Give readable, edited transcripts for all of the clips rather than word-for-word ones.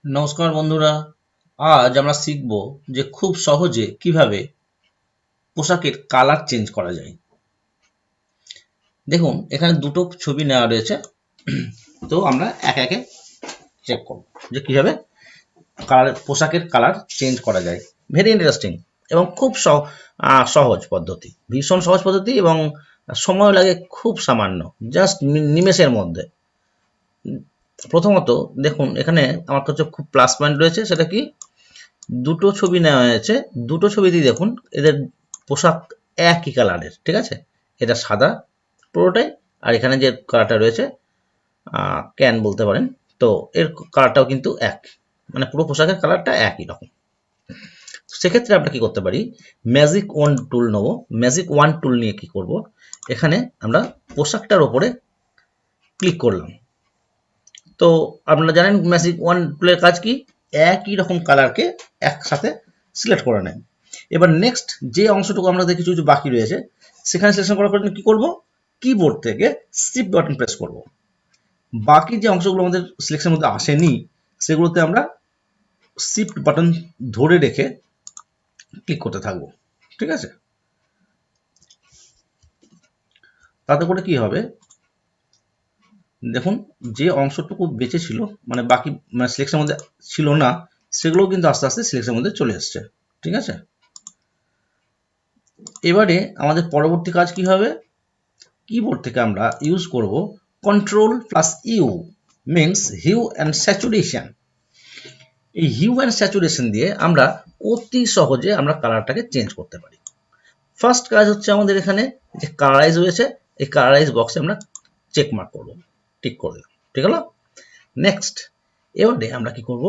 নমস্কার বন্ধুরা, আজ আমরা শিখব যে খুব সহজে কিভাবে পোশাকের কালার চেঞ্জ করা যায়। দেখুন এখানে দুটো ছবি নেওয়া রয়েছে, তো আমরা একে একে চেক করব যে কিভাবে পোশাকের কালার চেঞ্জ করা যায়। ভেরি ইন্টারেস্টিং এবং খুব সহজ পদ্ধতি, ভীষণ সহজ পদ্ধতি এবং সময় লাগে খুব সামান্য, জাস্ট নিমেষের মধ্যে। প্রথমত দেখুন এখানে আমার কাছে খুব প্লাস পয়েন্ট রয়েছে, সেটা কি দুটো ছবি নেওয়া হয়েছে, দুটো ছবিতেই দেখুন এদের পোশাক একই কালারের, ঠিক আছে। এটা সাদা পুরোটাই, আর এখানে যে কালারটা রয়েছে ক্যান বলতে পারেন, তো এর কালারটাও কিন্তু এক, মানে পুরো পোশাকের কালারটা একই রকম। সেক্ষেত্রে আমরা কি করতে পারি, ম্যাজিক ওয়ান টুল নেব। ম্যাজিক ওয়ান টুল নিয়ে কি করব, এখানে আমরা পোশাকটার ওপরে ক্লিক করলাম। তো আপনারা জানেন ম্যাজিক ওয়ান টুলের কাজ কি, একই রকম কালারকে একসাথে সিলেক্ট করে নেয়। এবার নেক্সট যে অংশটুকু আমাদের কিছু কিছু বাকি রয়েছে, সেখানে সিলেকশন করার জন্য কি করব, কিবোর্ড থেকে শিফট বাটন প্রেস করব। বাকি যে অংশগুলো আমাদের সিলেকশনের মধ্যে আসেনি, সেগুলোতে আমরা শিফট বাটন ধরে রেখে ক্লিক করতে থাকবো, ঠিক আছে। তাতে করে কি হবে, দেখুন যে অংশটুকু বেঁচে ছিল, মানে বাকি মানে সিলেকশনের মধ্যে ছিল না, সেগুলো কিন্তু আস্তে আস্তে সিলেকশনের মধ্যে চলে এসছে, ঠিক আছে। এবারে আমাদের পরবর্তী কাজ কি হবে, কিবোর্ড থেকে আমরা ইউজ করব control plus U, means hue and saturation. এই হিউ অ্যান্ড স্যাচুরেশন দিয়ে আমরা অতি সহজে আমরা কালারটাকে চেঞ্জ করতে পারি। ফার্স্ট কাজ হচ্ছে আমাদের এখানে যে কালারাইজ রয়েছে, এই কালারাইজ বক্সে আমরা চেক মার্ক করবো, টিক করে দিলাম, ঠিক হলো। নেক্সট এবারে আমরা কি করব,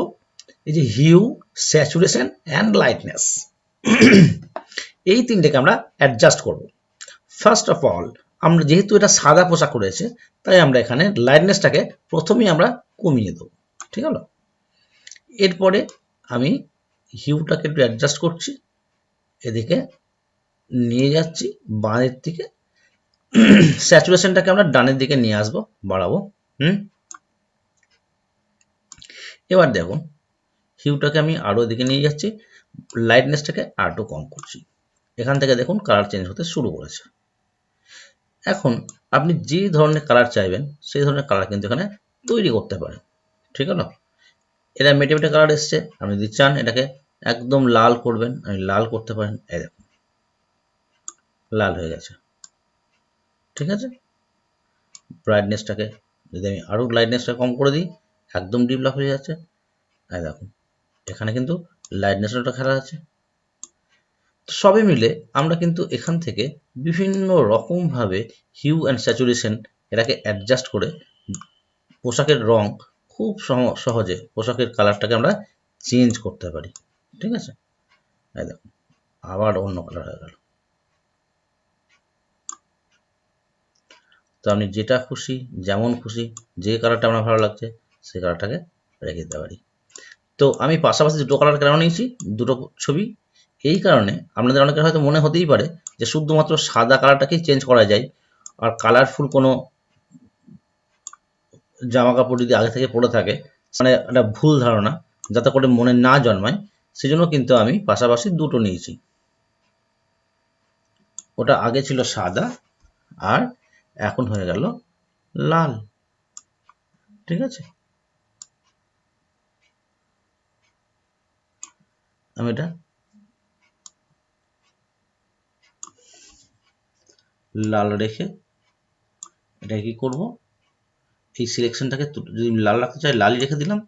এই যে হিউ, স্যাচুরেশন অ্যান্ড লাইটনেস, এই তিনটাকে আমরা অ্যাডজাস্ট করব। ফার্স্ট অফ অল আমরা যেহেতু এটা সাদা পোশাক রয়েছে, তাই আমরা এখানে লাইটনেসটাকে প্রথমেই আমরা কমিয়ে দেবো, ঠিক হলো। এরপরে আমি হিউটাকে একটু অ্যাডজাস্ট করছি, এদিকে নিয়ে যাচ্ছি বাঁয়ের দিকে, স্যাচুরেশনটাকে আমরা ডানের দিকে নিয়ে আসবো, বাড়াবো। এবার দেখুন হিউটাকে আমি আরও এদিকে নিয়ে যাচ্ছি, লাইটনেসটাকে আরও কম করছি। এখান থেকে দেখুন কালার চেঞ্জ হতে শুরু করেছে। এখন আপনি যে ধরনের কালার চাইবেন সেই ধরনের কালার কিন্তু এখানে তৈরি করতে পারেন, ঠিক হলো। এটা মেটে মেটে কালার এসছে, আপনি যদি চান এটাকে একদম লাল করবেন, আপনি লাল করতে পারেন। এই দেখুন লাল হয়ে গেছে, ঠিক আছে। ব্রাইটনেসটাকে যদি আমি আরও লাইটনেসটা কম করে দিই, একদম ডিপ লাল হয়ে যাচ্ছে। এই দেখুন এখানে কিন্তু লাইটনেসটা খেলা আছে। সবে মিলে আমরা কিন্তু এখান থেকে বিভিন্ন রকমভাবে হিউ অ্যান্ড স্যাচুরেশন এটাকে অ্যাডজাস্ট করে পোশাকের রং খুব সহজে পোশাকের কালারটাকে আমরা চেঞ্জ করতে পারি, ঠিক আছে। এই দেখুন আবার অন্য কালার হয়ে গেল। তো আপনি যেটা খুশি, যেমন খুশি, যে কালারটা আপনার ভালো লাগছে সেই কালারটাকে রেখে দিতে পারি। তো আমি পাশাপাশি দুটো কালার কেন নিয়েছি, দুটো ছবি, এই কারণে আপনাদের অনেকের হয়তো মনে হতেই পারে যে শুধুমাত্র সাদা কালারটাকেই চেঞ্জ করা যায়, আর কালারফুল কোনো জামা কাপড় যদি আগে থেকে পরে থাকে, মানে একটা ভুল ধারণা যাতে করে মনে না জন্মায়, সেজন্য কিন্তু আমি পাশাপাশি দুটো নিয়েছি। ওটা আগে ছিল সাদা আর এখন হয়ে গেল লাল, ঠিক আছে। আমি এটা লাল রেখে এটা কি করব, এই সিলেকশনটাকে যদি লাল রাখতে চাই লালই রেখে দিলাম,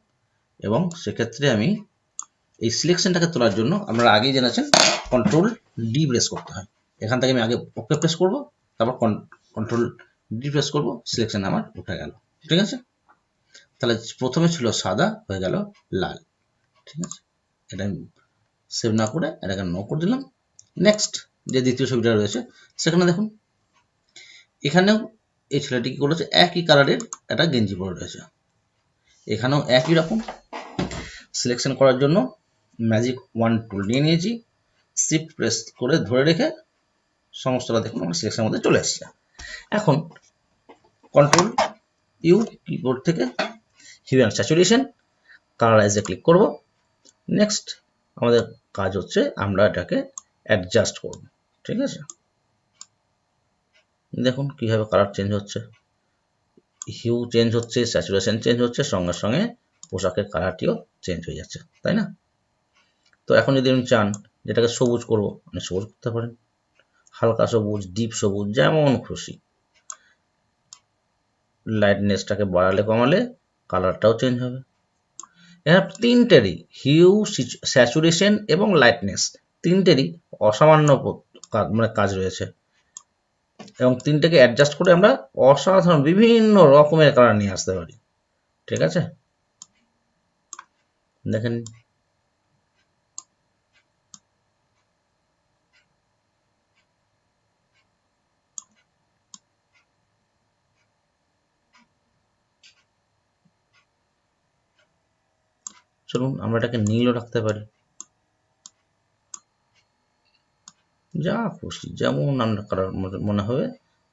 এবং সেক্ষেত্রে আমি এই সিলেকশনটাকে তোলার জন্য আপনারা আগেই জেনেছেন কন্ট্রোল ডি প্রেস করতে হয়। এখান থেকে আমি আগে ওকে প্রেস করব, তারপর কন্ট্রোল ডি প্রেস করব, সিলেকশন আমার উঠে গেল, ঠিক আছে। তাহলে প্রথমে ছিল সাদা, হয়ে গেল লাল, ঠিক আছে। এটা আমি সেভ না করে এটাকে নো করে দিলাম। নেক্সট যে দ্বিতীয় ছবিটা রয়েছে সেখানে দেখুন এখানেও এই ছেলেটি কি করেছে, একই কালারের একটা গেঞ্জি পরে রয়েছে, এখানেও একই রকম। সিলেকশন করার জন্য ম্যাজিক ওয়ান টুল নিয়ে নিয়েছি, শিফট প্রেস করে ধরে রেখে সমস্তটা দেখুন আমার সিলেকশনের মধ্যে চলে আসছে। এখন কন্ট্রোল ইউ কিবোর্ড থেকে হিউ অ্যান্ড স্যাচুরেশন, কালারাইজে ক্লিক করব। নেক্সট আমাদের কাজ হচ্ছে আমরা এটাকে অ্যাডজাস্ট করব। ঠিক আছে, দেখুন কিভাবে কালার চেঞ্জ হচ্ছে, হিউ চেঞ্জ হচ্ছে, স্যাচুরেশন চেঞ্জ হচ্ছে, সঙ্গে সঙ্গে পোশাকের কালারটিও চেঞ্জ হয়ে যাচ্ছে, তাই না? তো এখন যদি আপনি চান যেটাকে সবুজ করবো, আপনি সবুজ করতে পারেন, হালকা সবুজ, ডিপ সবুজ, যেমন খুশি। লাইটনেসটাকে বাড়ালে কমালে কালারটাও চেঞ্জ হবে। এখানে তিনটেরই হিউ, স্যাচুরেশন এবং লাইটনেস তিনটেরই অসামান্য মানে কাজ রয়েছে, এবং তিনটেকে অ্যাডজাস্ট করে আমরা অসাধারণ বিভিন্ন রকমের কালার নিয়ে আসতে পারি। ঠিক আছে, দেখেন চলুন আমরা এটাকে নীলও রাখতে পারি, যা খুশি যেমন আপনার কালার মনে হবে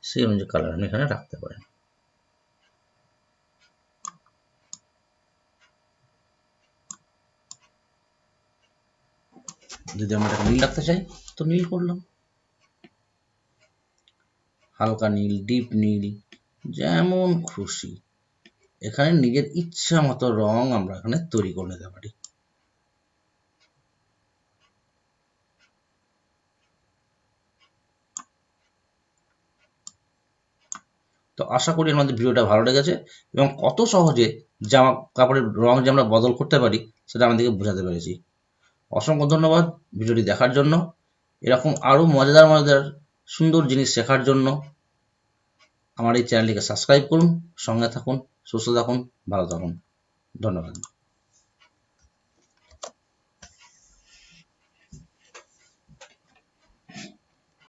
সেই অনুযায়ী কালার আপনি এখানে রাখতে পারেন। যদি আমরা এটাকে নীল রাখতে চাই তো নীল করলাম, হালকা নীল, ডিপ নীল, যেমন খুশি। এখানে নিজের ইচ্ছা মতো রং আমরা এখানে তৈরি করে নিতে পারি। তো আশা করি আমাদের ভিডিওটা ভালো লেগেছে এবং কত সহজে জামা কাপড়ের রং যে আমরা বদল করতে পারি সেটা আমাদেরকে বোঝাতে পেরেছি। অসংখ্য ধন্যবাদ ভিডিওটি দেখার জন্য। এরকম আরও মজাদার মজাদার সুন্দর জিনিস শেখার জন্য আমার এই চ্যানেলটিকে সাবস্ক্রাইব করুন, সঙ্গে থাকুন, সুস্থ থাকুন, ভালো থাকুন। ধন্যবাদ।